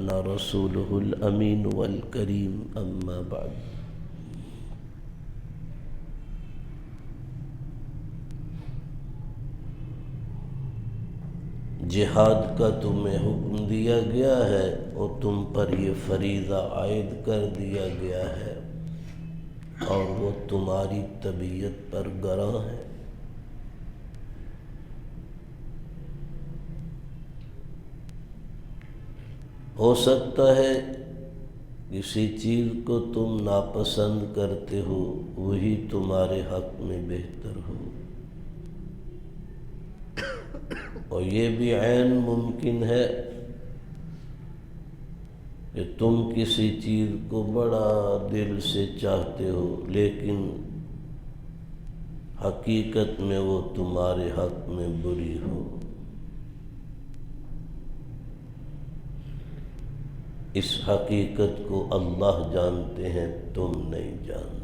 وبلغنا رسوله الأمين والكريم أما بعد جہاد کا تمہیں حکم دیا گیا ہے اور تم پر یہ فریضہ عائد کر دیا گیا ہے اور وہ تمہاری طبیعت پر گراں ہے۔ ہو سکتا ہے کسی چیز کو تم ناپسند کرتے ہو وہی تمہارے حق میں بہتر ہو، اور یہ بھی عین ممکن ہے کہ تم کسی چیز کو بڑا دل سے چاہتے ہو لیکن حقیقت میں وہ تمہارے حق میں بری ہو۔ اس حقیقت کو اللہ جانتے ہیں، تم نہیں جانتے۔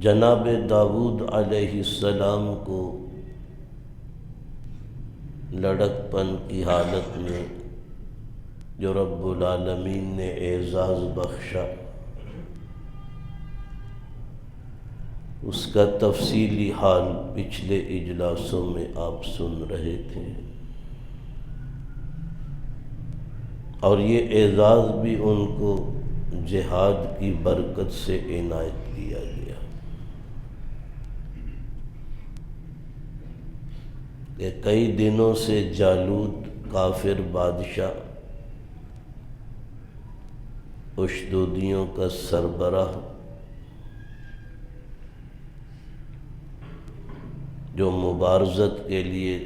جناب داؤد علیہ السلام کو لڑکپن کی حالت میں جو رب العالمین نے اعزاز بخشا، اس کا تفصیلی حال پچھلے اجلاسوں میں آپ سن رہے تھے، اور یہ اعزاز بھی ان کو جہاد کی برکت سے عنایت کیا گیا کہ کئی دنوں سے جالوت کافر بادشاہ اشدودیوں کا سربراہ جو مبارزت کے لیے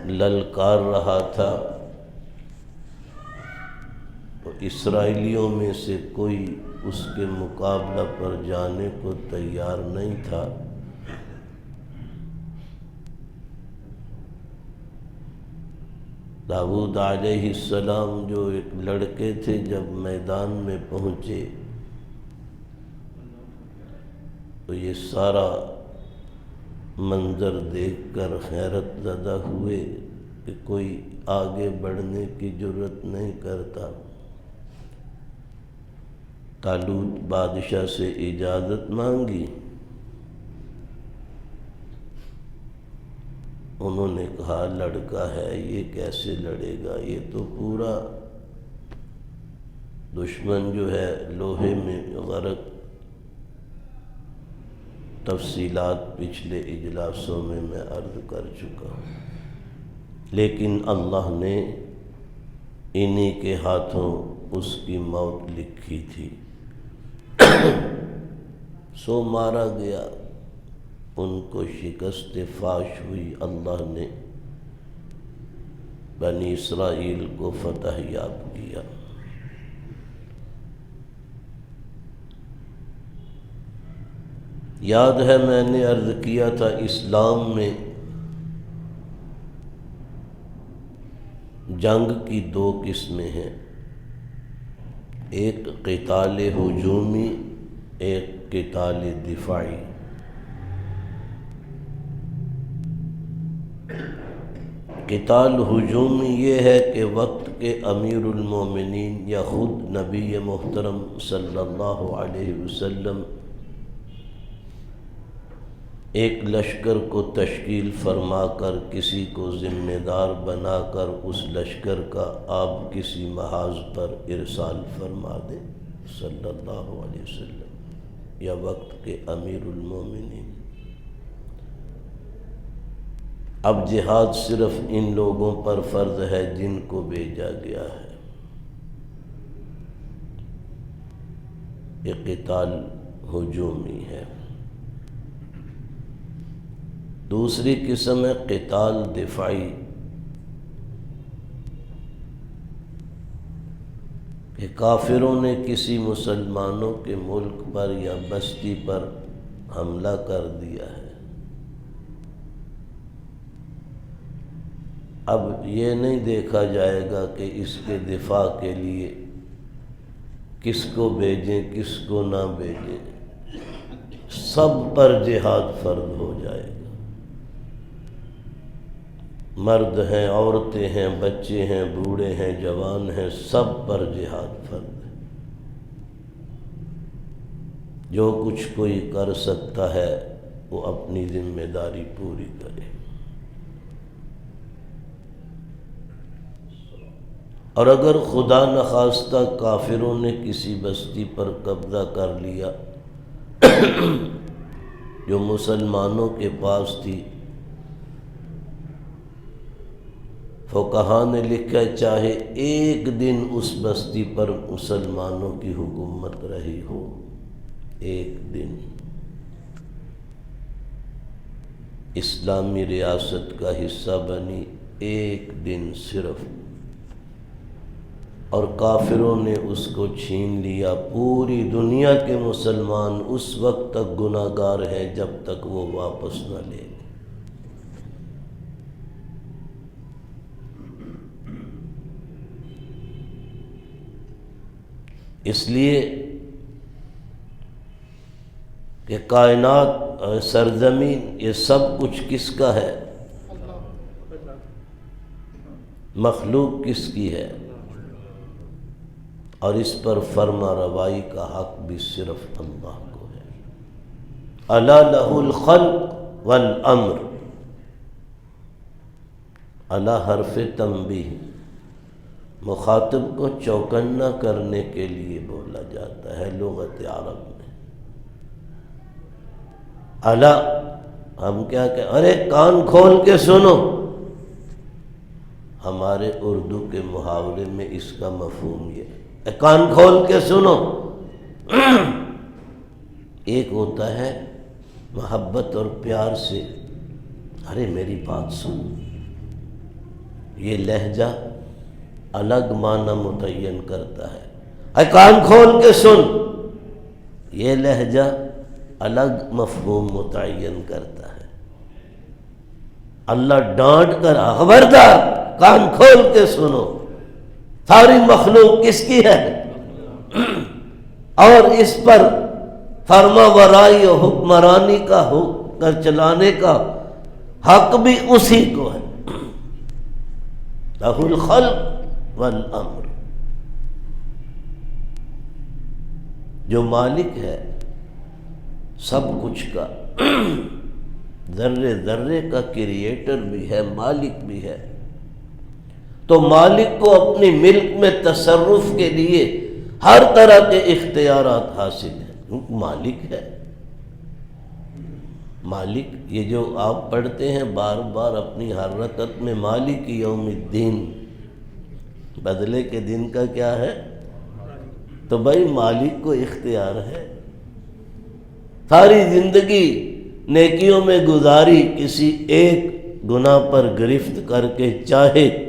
للکار رہا تھا، تو اسرائیلیوں میں سے کوئی اس کے مقابلہ پر جانے کو تیار نہیں تھا۔ داؤد علیہ السلام جو ایک لڑکے تھے، جب میدان میں پہنچے تو یہ سارا منظر دیکھ کر حیرت زدہ ہوئے کہ کوئی آگے بڑھنے کی جرأت نہیں کرتا۔ طالوت بادشاہ سے اجازت مانگی، انہوں نے کہا لڑکا ہے، یہ کیسے لڑے گا، یہ تو پورا دشمن جو ہے لوہے میں غرق۔ تفصیلات پچھلے اجلاسوں میں عرض کر چکا ہوں، لیکن اللہ نے انہی کے ہاتھوں اس کی موت لکھی تھی، سو مارا گیا، ان کو شکست فاش ہوئی، اللہ نے بنی اسرائیل کو فتح یاب کیا۔ یاد ہے میں نے عرض کیا تھا اسلام میں جنگ کی دو قسمیں ہیں، ایک قتال ہجومی، ایک قتال دفاعی۔ قتال ہجومی یہ ہے کہ وقت کے امیر المومنین یا خود نبی محترم صلی اللہ علیہ وسلم ایک لشکر کو تشکیل فرما کر کسی کو ذمہ دار بنا کر اس لشکر کا آپ کسی محاذ پر ارسال فرما دیں صلی اللہ علیہ وسلم یا وقت کے امیر المومنین۔ اب جہاد صرف ان لوگوں پر فرض ہے جن کو بھیجا گیا ہے۔ یہ قتال ہجومی ہے۔ دوسری قسم ہے قتال دفاعی، کہ کافروں نے کسی مسلمانوں کے ملک پر یا بستی پر حملہ کر دیا ہے۔ اب یہ نہیں دیکھا جائے گا کہ اس کے دفاع کے لیے کس کو بھیجیں کس کو نہ بھیجیں، سب پر جہاد فرض ہو جائے گا۔ مرد ہیں، عورتیں ہیں، بچے ہیں، بوڑھے ہیں، جوان ہیں، سب پر جہاد فرض ہے۔ جو کچھ کوئی کر سکتا ہے وہ اپنی ذمہ داری پوری کرے۔ اور اگر خدا نخواستہ کافروں نے کسی بستی پر قبضہ کر لیا جو مسلمانوں کے پاس تھی، فقہا نے لکھا چاہے ایک دن اس بستی پر مسلمانوں کی حکومت رہی ہو، ایک دن اسلامی ریاست کا حصہ بنی، ایک دن صرف، اور کافروں نے اس کو چھین لیا، پوری دنیا کے مسلمان اس وقت تک گناہ گار ہیں جب تک وہ واپس نہ لے۔ اس لیے کہ کائنات، سرزمین، یہ سب کچھ کس کا ہے؟ مخلوق کس کی ہے؟ اور اس پر فرما روائی کا حق بھی صرف اللہ کو ہے۔ الا لہ الخلق والامر، الا حرف تنبیہ، مخاطب کو چوکنا کرنے کے لیے بولا جاتا ہے لغت عرب میں۔ الا، ہم کیا کہ ارے کان کھول کے سنو، ہمارے اردو کے محاورے میں اس کا مفہوم یہ ہے، کان کھول کے سنو۔ ایک ہوتا ہے محبت اور پیار سے، ارے میری بات سن، یہ لہجہ الگ معنی متعین کرتا ہے۔ اے کان کھول کے سن، یہ لہجہ الگ مفہوم متعین کرتا ہے۔ اللہ ڈانٹ کر، خبردار کان کھول کے سنو، ساری مخلوق کس کی ہے؟ اور اس پر فرما برائی و حکمرانی کا کر چلانے کا حق بھی اسی کو ہے۔ لہ الخلق والامر، جو مالک ہے سب کچھ کا، ذرے ذرے کا کریٹر بھی ہے، مالک بھی ہے، تو مالک کو اپنی ملک میں تصرف کے لیے ہر طرح کے اختیارات حاصل ہیں، کیونکہ مالک ہے۔ مالک، یہ جو آپ پڑھتے ہیں بار بار اپنی ہر رکعت میں، مالک یوم الدین، بدلے کے دن کا کیا ہے؟ تو بھائی مالک کو اختیار ہے۔ ساری زندگی نیکیوں میں گزاری، کسی ایک گناہ پر گرفت کر کے چاہے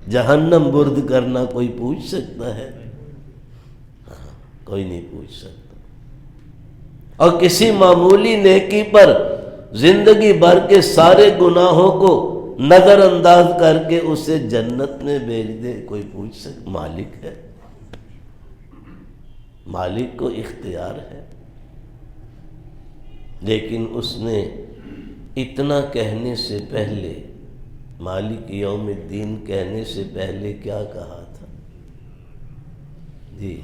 جہنم برد کرنا کوئی پوچھ سکتا ہے؟ کوئی نہیں پوچھ سکتا۔ اور کسی معمولی نیکی پر زندگی بھر کے سارے گناہوں کو نظر انداز کر کے اسے جنت میں بھیج دے، کوئی پوچھ سکتا؟ مالک ہے، مالک کو اختیار ہے۔ لیکن اس نے اتنا کہنے سے پہلے، مالک یوم الدین کہنے سے پہلے کیا کہا تھا؟ جی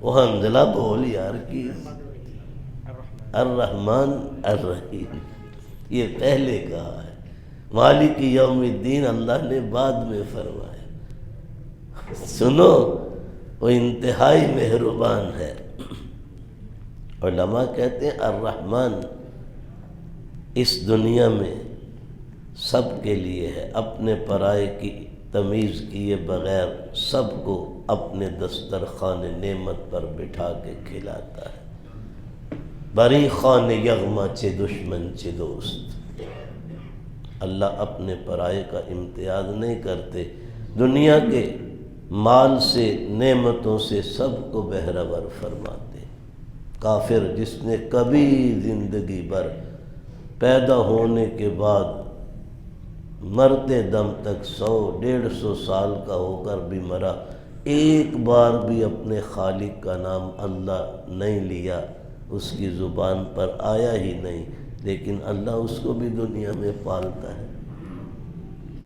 وہ حنظلہ بول یار کی، الرحمن الرحیم، یہ پہلے کہا ہے۔ مالک یوم الدین اللہ نے بعد میں فرمایا۔ سنو، وہ انتہائی مہربان ہے۔ علماء کہتے ہیں الرحمن اس دنیا میں سب کے لیے ہے، اپنے پرائے کی تمیز کیے بغیر سب کو اپنے دسترخوان نعمت پر بٹھا کے کھلاتا ہے۔ بری خوان یغما چے دشمن چے دوست، اللہ اپنے پرائے کا امتیاز نہیں کرتے، دنیا کے مال سے، نعمتوں سے سب کو بہرور فرماتے۔ کافر جس نے کبھی زندگی بھر پیدا ہونے کے بعد مرتے دم تک 100-150 سال کا ہو کر بھی مرا، ایک بار بھی اپنے خالق کا نام اللہ نہیں لیا، اس کی زبان پر آیا ہی نہیں، لیکن اللہ اس کو بھی دنیا میں پالتا ہے۔